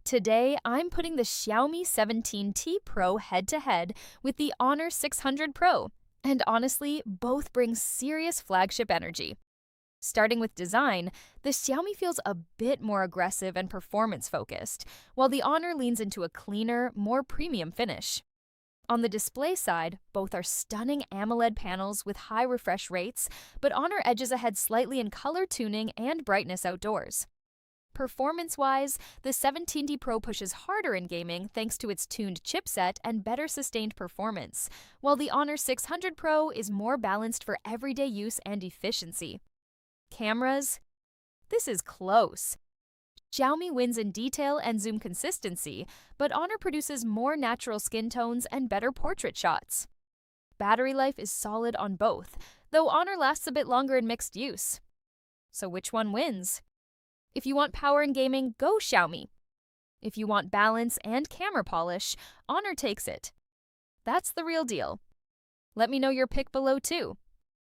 Today, I'm putting the Xiaomi 17T Pro head-to-head with the Honor 600 Pro, and honestly, both bring serious flagship energy. Starting with design, the Xiaomi feels a bit more aggressive and performance-focused, while the Honor leans into a cleaner, more premium finish. On the display side, both are stunning AMOLED panels with high refresh rates, but Honor edges ahead slightly in color tuning and brightness outdoors. Performance-wise, the 17T Pro pushes harder in gaming thanks to its tuned chipset and better sustained performance, while the Honor 600 Pro is more balanced for everyday use and efficiency. Cameras? This is close. Xiaomi wins in detail and zoom consistency, but Honor produces more natural skin tones and better portrait shots. Battery life is solid on both, though Honor lasts a bit longer in mixed use. So which one wins? If you want power in gaming, go Xiaomi. If you want balance and camera polish, Honor takes it. That's the real deal. Let me know your pick below too.